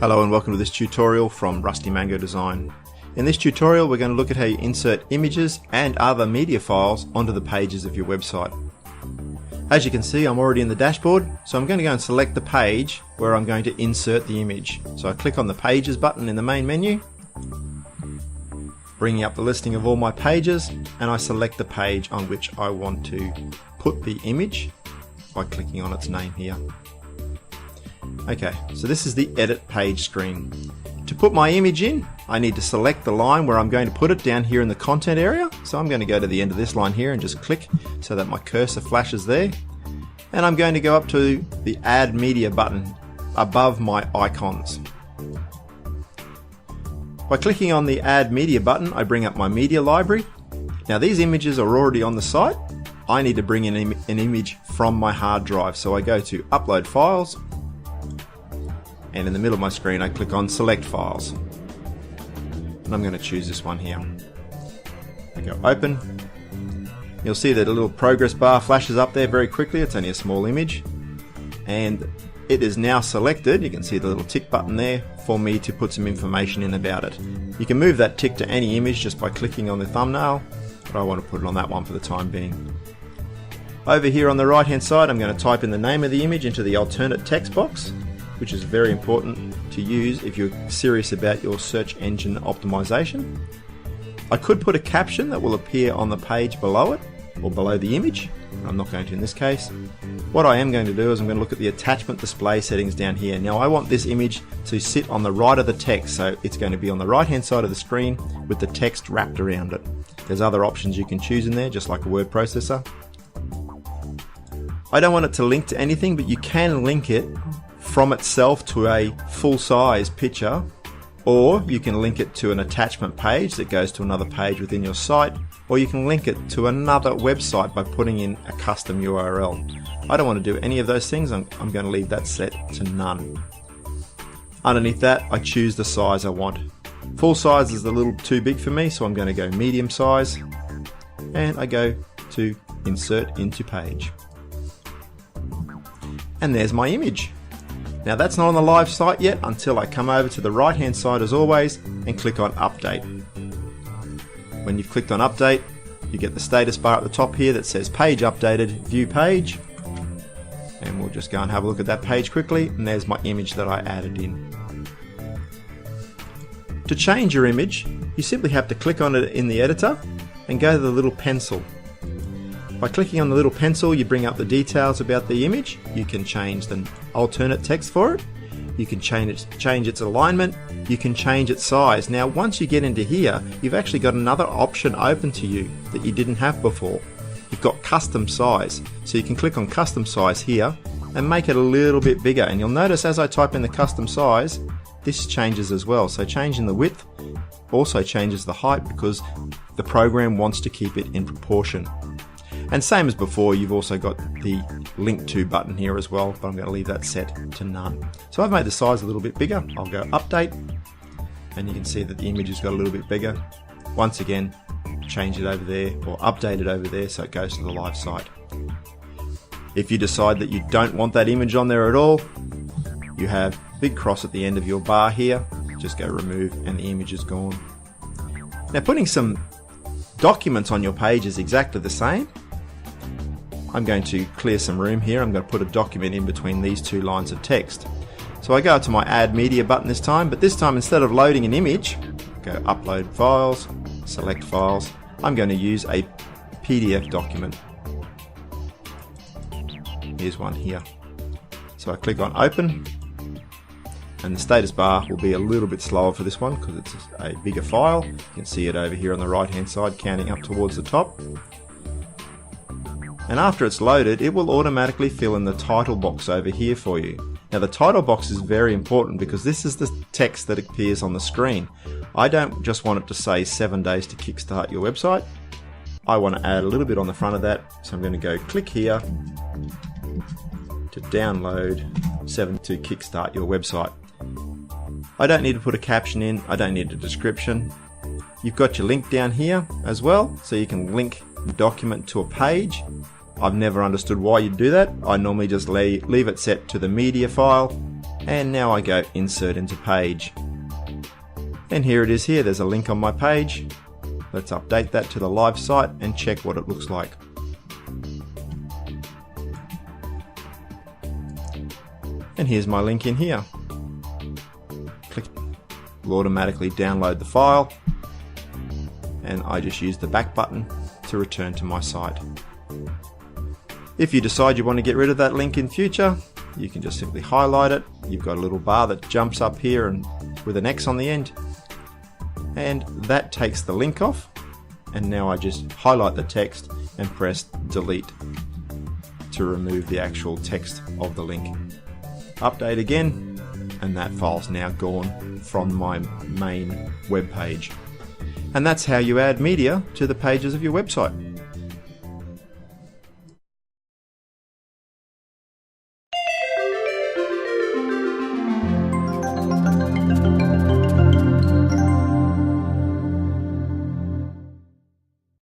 Hello and welcome to this tutorial from Rusty Mango Design. In this tutorial we're going to look at how you insert images and other media files onto the pages of your website. As you can see, I'm already in the dashboard, so I'm going to go and select the page where I'm going to insert the image. So I click on the Pages button in the main menu, bringing up the listing of all my pages, and I select the page on which I want to put the image by clicking on its name here. Okay, so this is the edit page screen. To put my image in, I need to select the line where I'm going to put it down here in the content area. So I'm going to go to the end of this line here and just click so that my cursor flashes there. And I'm going to go up to the Add Media button above my icons. By clicking on the Add Media button, I bring up my media library. Now these images are already on the site. I need to bring in an image from my hard drive. So I go to Upload Files, and in the middle of my screen I click on Select Files. And I'm going to choose this one here. I go Open. You'll see that a little progress bar flashes up there very quickly. It's only a small image. And it is now selected. You can see the little tick button there for me to put some information in about it. You can move that tick to any image just by clicking on the thumbnail, but I want to put it on that one for the time being. Over here on the right hand side I'm going to type in the name of the image into the alternate text box, which is very important to use if you're serious about your search engine optimization. I could put a caption that will appear on the page below it, or below the image. I'm not going to in this case. What I am going to do is I'm going to look at the attachment display settings down here. Now I want this image to sit on the right of the text, so it's going to be on the right hand side of the screen with the text wrapped around it. There's other options you can choose in there, just like a word processor. I don't want it to link to anything, but you can link it from itself to a full-size picture, or you can link it to an attachment page that goes to another page within your site, or you can link it to another website by putting in a custom URL. I don't want to do any of those things. I'm going to leave that set to none. Underneath that, I choose the size I want. Full size is a little too big for me, so I'm going to go medium size, and I go to Insert into Page. And there's my image. Now that's not on the live site yet until I come over to the right hand side as always and click on Update. When you've clicked on Update, you get the status bar at the top here that says Page Updated, View Page. And we'll just go and have a look at that page quickly, and there's my image that I added in. To change your image, you simply have to click on it in the editor and go to the little pencil. By clicking on the little pencil, you bring up the details about the image. You can change the alternate text for it. You can change its alignment. You can change its size. Now, once you get into here, you've actually got another option open to you that you didn't have before. You've got custom size. So you can click on custom size here and make it a little bit bigger. And you'll notice as I type in the custom size, this changes as well. So changing the width also changes the height because the program wants to keep it in proportion. And same as before, you've also got the link to button here as well, but I'm going to leave that set to none. So I've made the size a little bit bigger. I'll go Update, and you can see that the image has got a little bit bigger. Once again, change it over there or update it over there so it goes to the live site. If you decide that you don't want that image on there at all, you have a big cross at the end of your bar here. Just go Remove and the image is gone. Now putting some documents on your page is exactly the same. I'm going to clear some room here. I'm going to put a document in between these two lines of text. So I go to my Add Media button this time, but this time instead of loading an image, go Upload Files, Select Files. I'm going to use a PDF document. Here's one here. So I click on Open, and the status bar will be a little bit slower for this one because it's a bigger file. You can see it over here on the right hand side counting up towards the top. And after it's loaded, it will automatically fill in the title box over here for you. Now the title box is very important because this is the text that appears on the screen. I don't just want it to say 7 days to kickstart your website. I want to add a little bit on the front of that. So I'm going to go click here to download 7 to kickstart your website. I don't need to put a caption in. I don't need a description. You've got your link down here as well, so you can link the document to a page. I've never understood why you'd do that. I normally just leave it set to the media file And now I go insert into page. And here it is here, there's a link on my page. Let's update that to the live site and check what it looks like. And here's my link in here. Click, will automatically download the file, and I just use the back button to return to my site. If you decide you want to get rid of that link in future, you can just simply highlight it. You've got a little bar that jumps up here and with an X on the end, and that takes the link off. And now I just highlight the text and press delete to remove the actual text of the link. Update again, and that file's now gone from my main web page. And that's how you add media to the pages of your website.